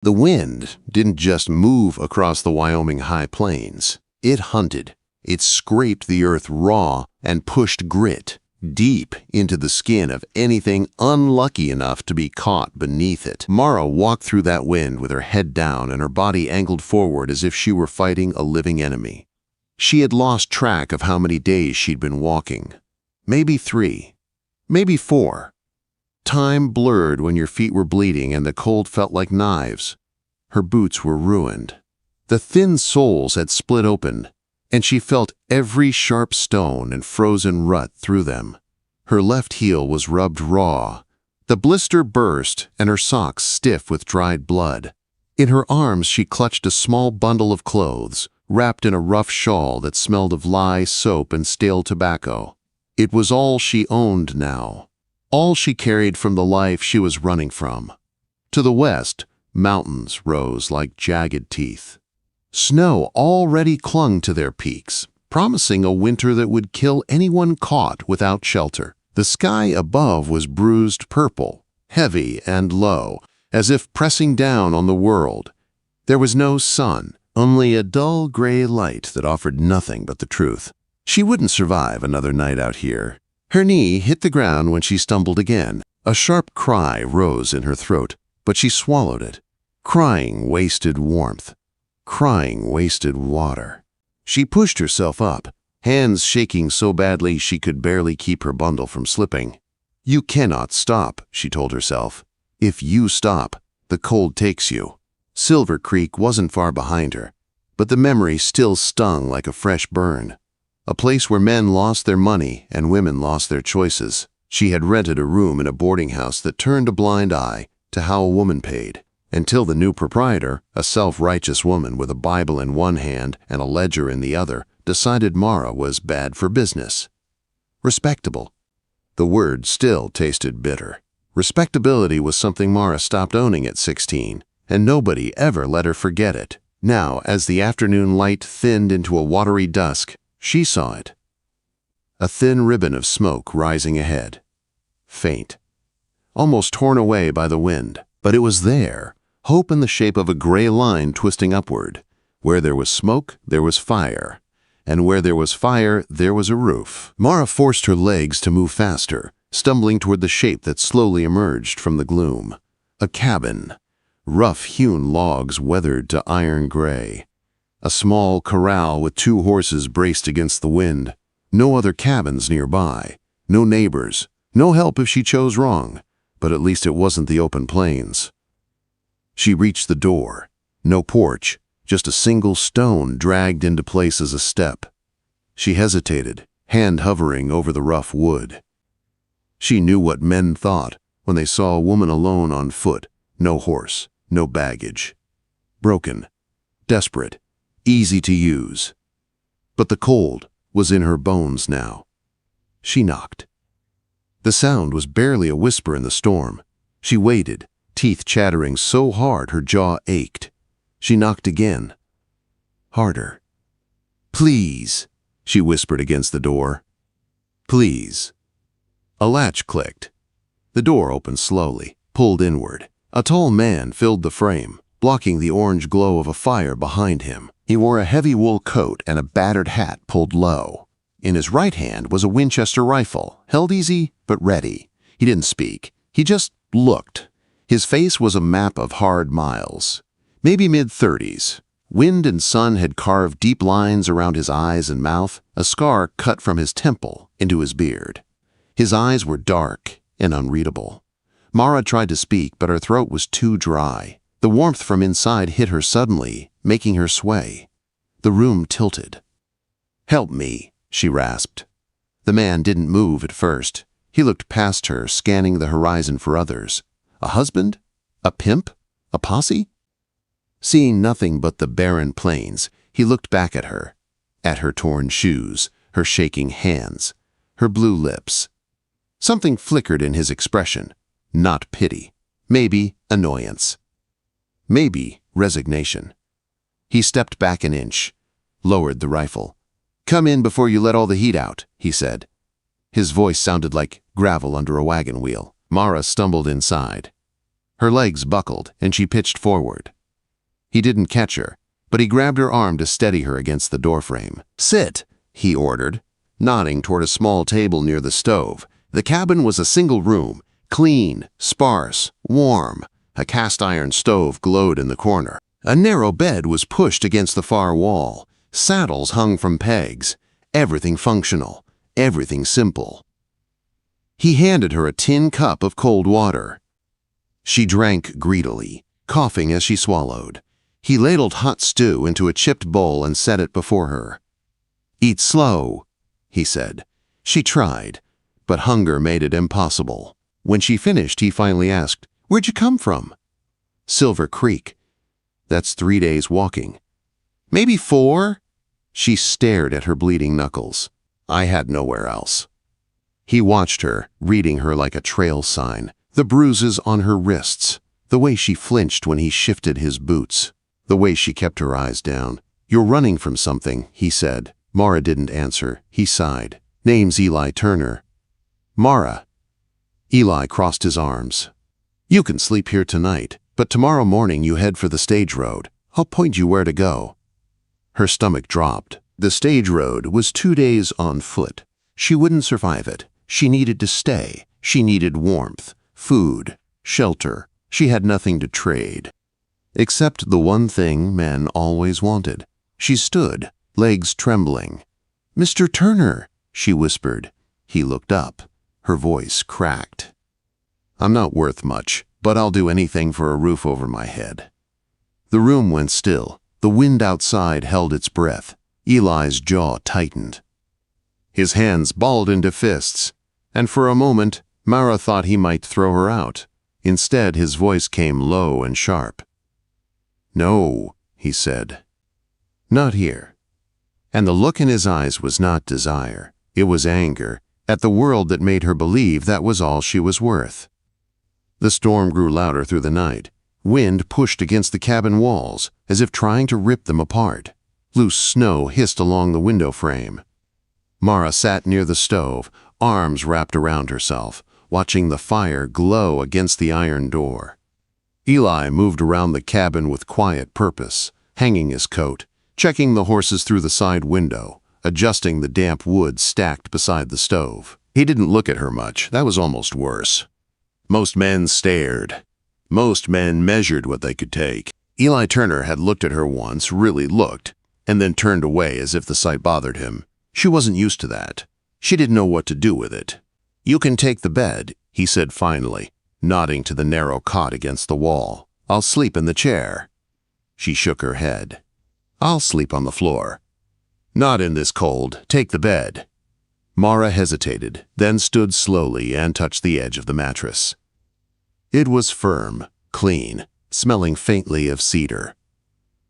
The wind didn't just move across the Wyoming high plains. It hunted. It scraped the earth raw and pushed grit deep into the skin of anything unlucky enough to be caught beneath it. Mara walked through that wind with her head down and her body angled forward as if she were fighting a living enemy. She had lost track of how many days she'd been walking. Maybe 3, maybe 4. Time blurred when your feet were bleeding and the cold felt like knives. Her boots were ruined. The thin soles had split open, and she felt every sharp stone and frozen rut through them. Her left heel was rubbed raw. The blister burst and her socks stiff with dried blood. In her arms she clutched a small bundle of clothes, wrapped in a rough shawl that smelled of lye, soap, and stale tobacco. It was all she owned now. All she carried from the life she was running from. To the west, mountains rose like jagged teeth. Snow already clung to their peaks, promising a winter that would kill anyone caught without shelter. The sky above was bruised purple, heavy and low, as if pressing down on the world. There was no sun, only a dull gray light that offered nothing but the truth. She wouldn't survive another night out here. Her knee hit the ground when she stumbled again. A sharp cry rose in her throat, but she swallowed it. Crying wasted warmth. Crying wasted water. She pushed herself up, hands shaking so badly she could barely keep her bundle from slipping. You cannot stop, she told herself. If you stop, the cold takes you. Silver Creek wasn't far behind her, but the memory still stung like a fresh burn. A place where men lost their money and women lost their choices. She had rented a room in a boarding house that turned a blind eye to how a woman paid, until the new proprietor, a self-righteous woman with a Bible in one hand and a ledger in the other, decided Mara was bad for business. Respectable. The word still tasted bitter. Respectability was something Mara stopped owning at 16, and nobody ever let her forget it. Now, as the afternoon light thinned into a watery dusk, she saw it. A thin ribbon of smoke rising ahead. Faint. Almost torn away by the wind. But it was there, hope in the shape of a gray line twisting upward. Where there was smoke, there was fire. And where there was fire, there was a roof. Mara forced her legs to move faster, stumbling toward the shape that slowly emerged from the gloom. A cabin. Rough-hewn logs weathered to iron gray. A small corral with 2 horses braced against the wind. No other cabins nearby. No neighbors. No help if she chose wrong. But at least it wasn't the open plains. She reached the door. No porch, just a single stone dragged into place as a step. She hesitated, hand hovering over the rough wood. She knew what men thought when they saw a woman alone on foot, no horse, no baggage. Broken, desperate, easy to use. But the cold was in her bones now. She knocked. The sound was barely a whisper in the storm. She waited, teeth chattering so hard her jaw ached. She knocked again. Harder. "Please," she whispered against the door. "Please." A latch clicked. The door opened slowly, pulled inward. A tall man filled the frame, blocking the orange glow of a fire behind him. He wore a heavy wool coat and a battered hat pulled low. In his right hand was a Winchester rifle, held easy but ready. He didn't speak. He just looked. His face was a map of hard miles. Maybe mid-30s. Wind and sun had carved deep lines around his eyes and mouth, a scar cut from his temple into his beard. His eyes were dark and unreadable. Mara tried to speak, but her throat was too dry. The warmth from inside hit her suddenly, making her sway. The room tilted. "Help me," she rasped. The man didn't move at first. He looked past her, scanning the horizon for others. A husband? A pimp? A posse? Seeing nothing but the barren plains, he looked back at her torn shoes, her shaking hands, her blue lips. Something flickered in his expression. Not pity. Maybe annoyance. Maybe resignation. He stepped back an inch, lowered the rifle. "Come in before you let all the heat out," he said. His voice sounded like gravel under a wagon wheel. Mara stumbled inside. Her legs buckled, and she pitched forward. He didn't catch her, but he grabbed her arm to steady her against the doorframe. "Sit," he ordered, nodding toward a small table near the stove. The cabin was a single room, clean, sparse, warm. A cast-iron stove glowed in the corner. A narrow bed was pushed against the far wall. Saddles hung from pegs. Everything functional, everything simple. He handed her a tin cup of cold water. She drank greedily, coughing as she swallowed. He ladled hot stew into a chipped bowl and set it before her. "Eat slow," he said. She tried, but hunger made it impossible. When she finished, he finally asked, "Where'd you come from?" "Silver Creek." "That's 3 days walking." "Maybe 4? She stared at her bleeding knuckles. "I had nowhere else." He watched her, reading her like a trail sign, the bruises on her wrists, the way she flinched when he shifted his boots, the way she kept her eyes down. "You're running from something," he said. Mara didn't answer. He sighed. "Name's Eli Turner." "Mara." Eli crossed his arms. "You can sleep here tonight, but tomorrow morning you head for the stage road. I'll point you where to go." Her stomach dropped. The stage road was 2 days on foot. She wouldn't survive it. She needed to stay. She needed warmth, food, shelter. She had nothing to trade, except the one thing men always wanted. She stood, legs trembling. "Mr. Turner," she whispered. He looked up. Her voice cracked. "I'm not worth much, but I'll do anything for a roof over my head." The room went still. The wind outside held its breath. Eli's jaw tightened. His hands balled into fists, and for a moment, Mara thought he might throw her out. Instead, his voice came low and sharp. "No," he said. "Not here." And the look in his eyes was not desire. It was anger at the world that made her believe that was all she was worth. The storm grew louder through the night. Wind pushed against the cabin walls, as if trying to rip them apart. Loose snow hissed along the window frame. Mara sat near the stove, arms wrapped around herself, watching the fire glow against the iron door. Eli moved around the cabin with quiet purpose, hanging his coat, checking the horses through the side window, adjusting the damp wood stacked beside the stove. He didn't look at her much. That was almost worse. Most men stared. Most men measured what they could take. Eli Turner had looked at her once, really looked, and then turned away as if the sight bothered him. She wasn't used to that. She didn't know what to do with it. "You can take the bed," he said finally, nodding to the narrow cot against the wall. "I'll sleep in the chair." She shook her head. "I'll sleep on the floor." "Not in this cold. Take the bed." Mara hesitated, then stood slowly and touched the edge of the mattress. It was firm, clean, smelling faintly of cedar.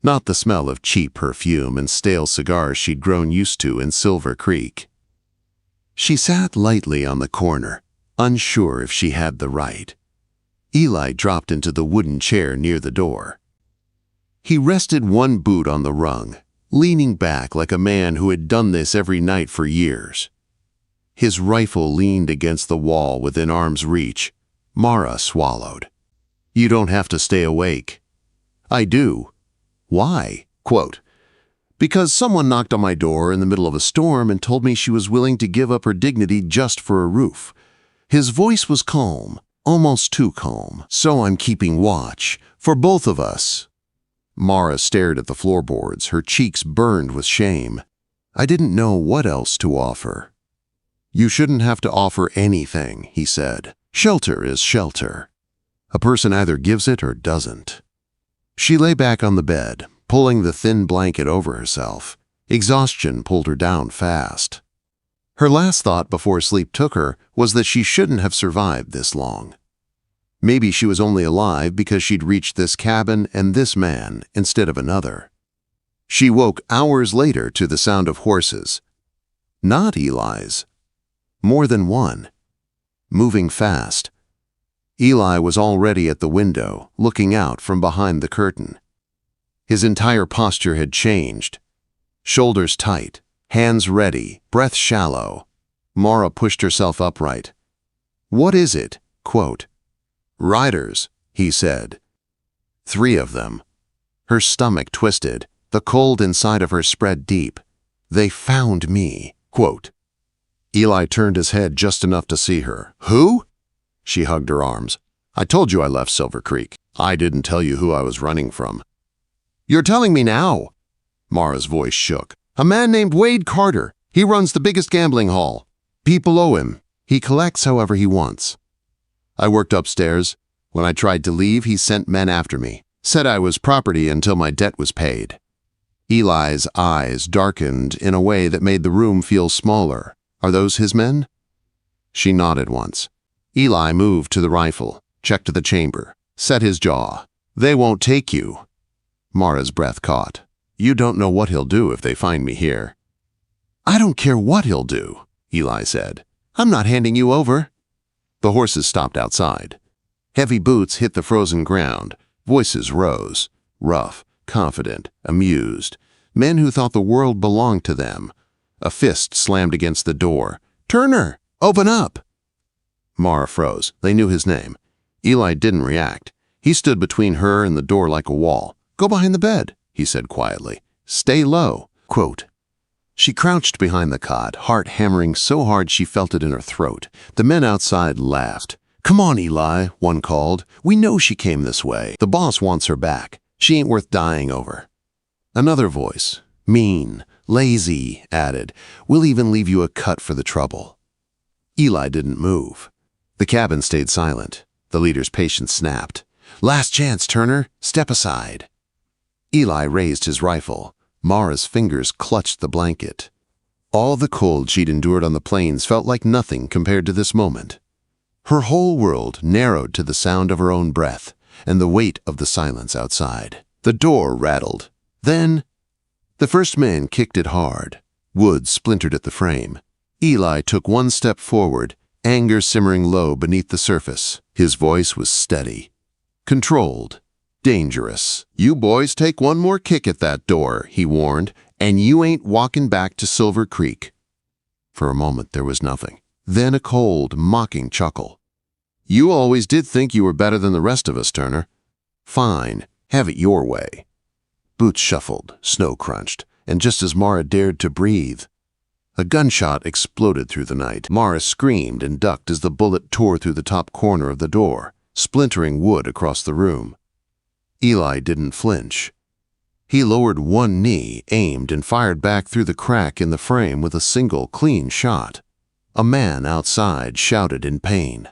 Not the smell of cheap perfume and stale cigars she'd grown used to in Silver Creek. She sat lightly on the corner, unsure if she had the right. Eli dropped into the wooden chair near the door. He rested one boot on the rung, leaning back like a man who had done this every night for years. His rifle leaned against the wall within arm's reach. Mara swallowed. "You don't have to stay awake." "I do." "Why?" Quote, "Because someone knocked on my door in the middle of a storm and told me she was willing to give up her dignity just for a roof." His voice was calm, almost too calm. "So I'm keeping watch, for both of us." Mara stared at the floorboards, her cheeks burned with shame. "I didn't know what else to offer." "You shouldn't have to offer anything," he said. "Shelter is shelter. A person either gives it or doesn't." She lay back on the bed, pulling the thin blanket over herself. Exhaustion pulled her down fast. Her last thought before sleep took her was that she shouldn't have survived this long. Maybe she was only alive because she'd reached this cabin and this man instead of another. She woke hours later to the sound of horses. Not Eli's. More than one. Moving fast. Eli was already at the window, looking out from behind the curtain. His entire posture had changed. Shoulders tight, hands ready, breath shallow. Mara pushed herself upright. "What is it?" Quote, "Riders," he said. 3 of them. Her stomach twisted. The cold inside of her spread deep. They found me. Quote. Eli turned his head just enough to see her. Who? She hugged her arms. I told you I left Silver Creek. I didn't tell you who I was running from. You're telling me now. Mara's voice shook. A man named Wade Carter. He runs the biggest gambling hall. People owe him. He collects however he wants. I worked upstairs. When I tried to leave, he sent men after me. Said I was property until my debt was paid. Eli's eyes darkened in a way that made the room feel smaller. Are those his men? She nodded once. Eli moved to the rifle, checked the chamber, set his jaw. They won't take you. Mara's breath caught. You don't know what he'll do if they find me here. I don't care what he'll do, Eli said. I'm not handing you over. The horses stopped outside. Heavy boots hit the frozen ground. Voices rose, rough, confident, amused. Men who thought the world belonged to them. A fist slammed against the door. Turner, open up! Mara froze. They knew his name. Eli didn't react. He stood between her and the door like a wall. Go behind the bed, he said quietly. Stay low. Quote. She crouched behind the cot, heart hammering so hard she felt it in her throat. The men outside laughed. Come on, Eli, one called. We know she came this way. The boss wants her back. She ain't worth dying over. Another voice, mean, lazy, added, we'll even leave you a cut for the trouble. Eli didn't move. The cabin stayed silent. The leader's patience snapped. Last chance, Turner. Step aside. Eli raised his rifle. Mara's fingers clutched the blanket. All the cold she'd endured on the plains felt like nothing compared to this moment. Her whole world narrowed to the sound of her own breath and the weight of the silence outside. The door rattled. Then, the first man kicked it hard. Wood splintered at the frame. Eli took one step forward, anger simmering low beneath the surface. His voice was steady, controlled, dangerous. You boys take one more kick at that door, he warned, and you ain't walking back to Silver Creek. For a moment there was nothing. Then a cold, mocking chuckle. You always did think you were better than the rest of us, Turner. Fine, have it your way. Boots shuffled, snow crunched, and just as Mara dared to breathe, a gunshot exploded through the night. Mara screamed and ducked as the bullet tore through the top corner of the door, splintering wood across the room. Eli didn't flinch. He lowered one knee, aimed, and fired back through the crack in the frame with a single, clean shot. A man outside shouted in pain.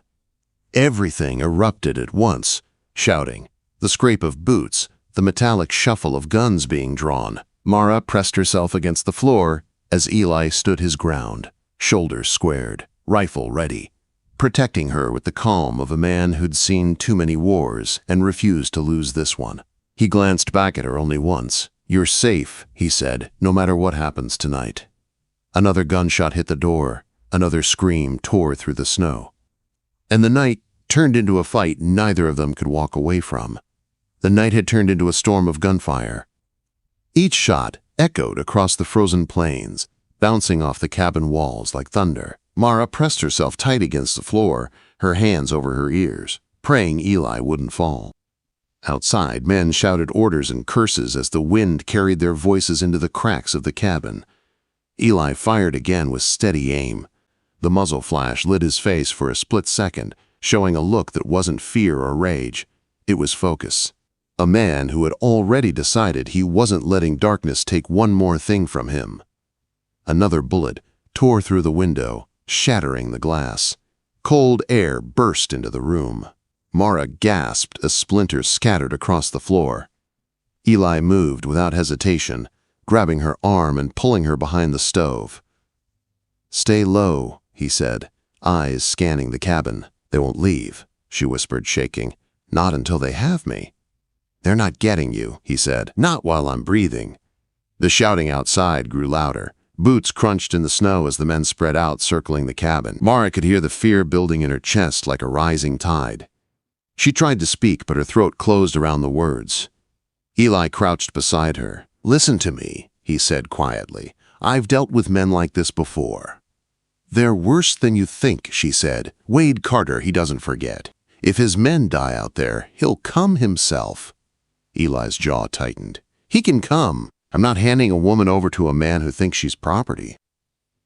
Everything erupted at once, shouting, the scrape of boots, the metallic shuffle of guns being drawn. Mara pressed herself against the floor as Eli stood his ground, shoulders squared, rifle ready, protecting her with the calm of a man who'd seen too many wars and refused to lose this one. He glanced back at her only once. You're safe, he said, no matter what happens tonight. Another gunshot hit the door. Another scream tore through the snow. And the night turned into a fight neither of them could walk away from. The night had turned into a storm of gunfire. Each shot echoed across the frozen plains, bouncing off the cabin walls like thunder. Mara pressed herself tight against the floor, her hands over her ears, praying Eli wouldn't fall. Outside, men shouted orders and curses as the wind carried their voices into the cracks of the cabin. Eli fired again with steady aim. The muzzle flash lit his face for a split second, showing a look that wasn't fear or rage. It was focus. A man who had already decided he wasn't letting darkness take one more thing from him. Another bullet tore through the window, shattering the glass. Cold air burst into the room. Mara gasped as splinters scattered across the floor. Eli moved without hesitation, grabbing her arm and pulling her behind the stove. Stay low, he said, eyes scanning the cabin. They won't leave, she whispered, shaking. Not until they have me. They're not getting you, he said. Not while I'm breathing. The shouting outside grew louder. Boots crunched in the snow as the men spread out, circling the cabin. Mara could hear the fear building in her chest like a rising tide. She tried to speak, but her throat closed around the words. Eli crouched beside her. Listen to me, he said quietly. I've dealt with men like this before. They're worse than you think, she said. Wade Carter, he doesn't forget. If his men die out there, he'll come himself. Eli's jaw tightened. He can come. I'm not handing a woman over to a man who thinks she's property.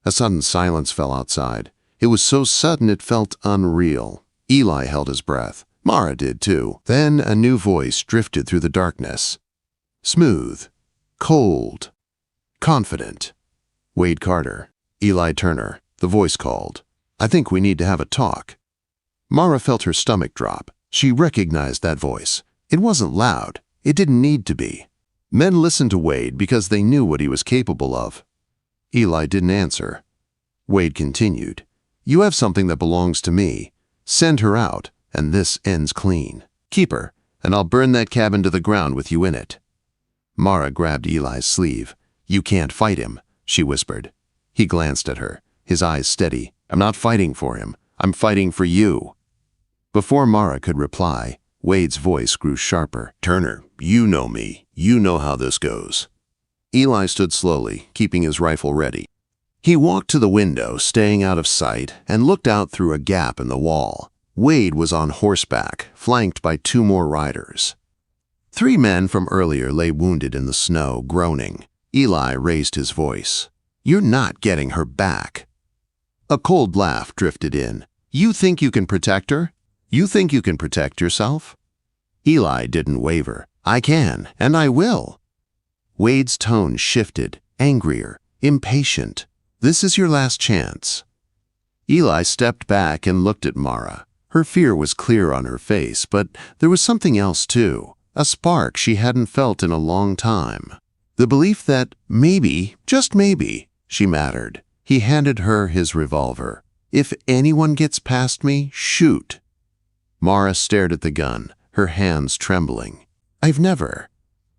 A sudden silence fell outside. It was so sudden it felt unreal. Eli held his breath. Mara did too. Then a new voice drifted through the darkness. Smooth, cold, confident. Wade Carter, Eli Turner, the voice called. I think we need to have a talk. Mara felt her stomach drop. She recognized that voice. It wasn't loud. It didn't need to be. Men listened to Wade because they knew what he was capable of. Eli didn't answer. Wade continued. You have something that belongs to me. Send her out, and this ends clean. Keep her, and I'll burn that cabin to the ground with you in it. Mara grabbed Eli's sleeve. You can't fight him, she whispered. He glanced at her, his eyes steady. I'm not fighting for him. I'm fighting for you. Before Mara could reply, Wade's voice grew sharper. Turner, you know me. You know how this goes. Eli stood slowly, keeping his rifle ready. He walked to the window, staying out of sight, and looked out through a gap in the wall. Wade was on horseback, flanked by 2 more riders. 3 men from earlier lay wounded in the snow, groaning. Eli raised his voice. You're not getting her back. A cold laugh drifted in. You think you can protect her? You think you can protect yourself? Eli didn't waver. I can, and I will. Wade's tone shifted, angrier, impatient. This is your last chance. Eli stepped back and looked at Mara. Her fear was clear on her face, but there was something else too, a spark she hadn't felt in a long time. The belief that maybe, just maybe, she mattered. He handed her his revolver. If anyone gets past me, shoot. Mara stared at the gun, her hands trembling. I've never.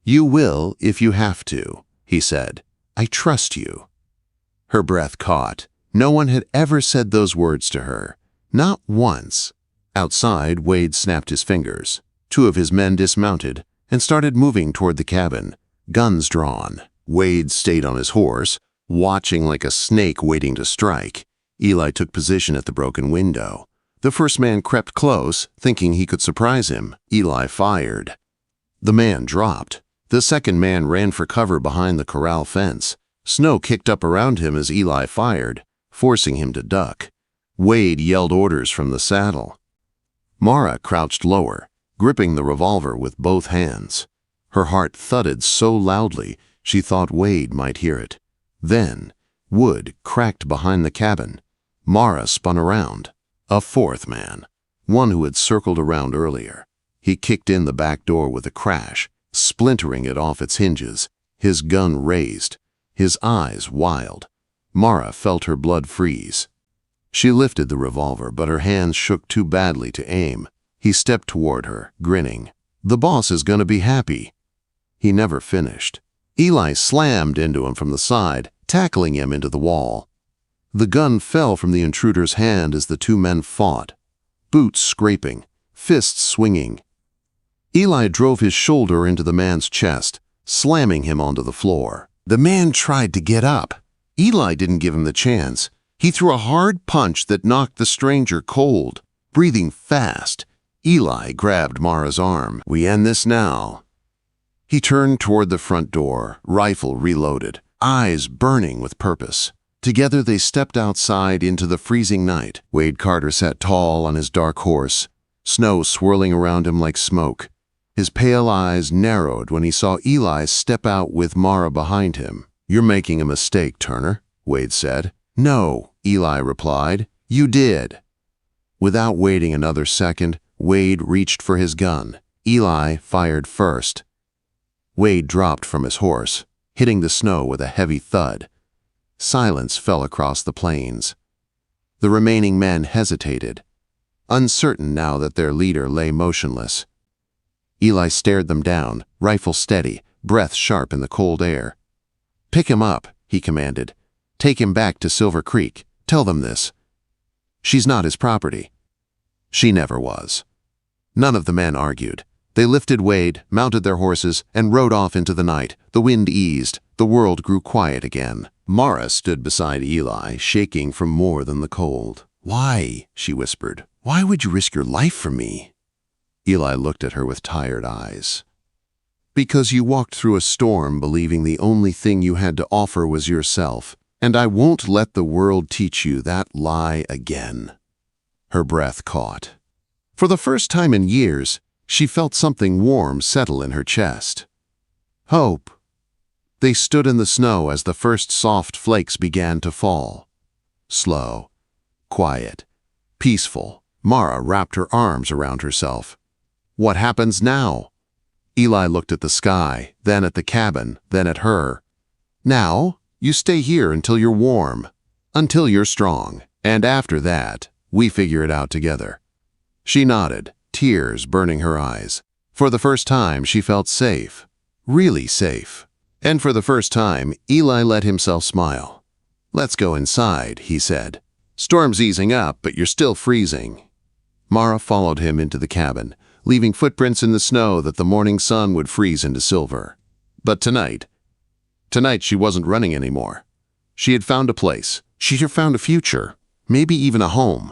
You will if you have to, he said. I trust you. Her breath caught. No one had ever said those words to her. Not once. Outside, Wade snapped his fingers. 2 of his men dismounted and started moving toward the cabin, guns drawn. Wade stayed on his horse, watching like a snake waiting to strike. Eli took position at the broken window. The first man crept close, thinking he could surprise him. Eli fired. The man dropped. The second man ran for cover behind the corral fence. Snow kicked up around him as Eli fired, forcing him to duck. Wade yelled orders from the saddle. Mara crouched lower, gripping the revolver with both hands. Her heart thudded so loudly she thought Wade might hear it. Then, wood cracked behind the cabin. Mara spun around. A 4th man, one who had circled around earlier. He kicked in the back door with a crash, splintering it off its hinges, his gun raised, his eyes wild. Mara felt her blood freeze. She lifted the revolver, but her hands shook too badly to aim. He stepped toward her, grinning. The boss is gonna be happy. He never finished. Eli slammed into him from the side, tackling him into the wall. The gun fell from the intruder's hand as the 2 men fought, boots scraping, fists swinging. Eli drove his shoulder into the man's chest, slamming him onto the floor. The man tried to get up. Eli didn't give him the chance. He threw a hard punch that knocked the stranger cold. Breathing fast, Eli grabbed Mara's arm. We end this now. He turned toward the front door, rifle reloaded, eyes burning with purpose. Together they stepped outside into the freezing night. Wade Carter sat tall on his dark horse, snow swirling around him like smoke. His pale eyes narrowed when he saw Eli step out with Mara behind him. You're making a mistake, Turner, Wade said. No, Eli replied. You did. Without waiting another second, Wade reached for his gun. Eli fired first. Wade dropped from his horse, hitting the snow with a heavy thud. Silence fell across the plains. The remaining men hesitated, uncertain now that their leader lay motionless. Eli stared them down, rifle steady, breath sharp in the cold air. Pick him up, he commanded. Take him back to Silver Creek. Tell them this. She's not his property. She never was. None of the men argued. They lifted Wade, mounted their horses, and rode off into the night. The wind eased. The world grew quiet again. Mara stood beside Eli, shaking from more than the cold. Why? She whispered. Why would you risk your life for me? Eli looked at her with tired eyes. Because you walked through a storm believing the only thing you had to offer was yourself, and I won't let the world teach you that lie again. Her breath caught. For the first time in years, she felt something warm settle in her chest. Hope. They stood in the snow as the first soft flakes began to fall. Slow, quiet, peaceful. Mara wrapped her arms around herself. What happens now? Eli looked at the sky, then at the cabin, then at her. Now, you stay here until you're warm, until you're strong, and after that, we figure it out together. She nodded, tears burning her eyes. For the first time, she felt safe, really safe. And for the first time, Eli let himself smile. Let's go inside, he said. Storm's easing up, but you're still freezing. Mara followed him into the cabin, leaving footprints in the snow that the morning sun would freeze into silver. But tonight she wasn't running anymore. She had found a place. She had found a future, maybe even a home.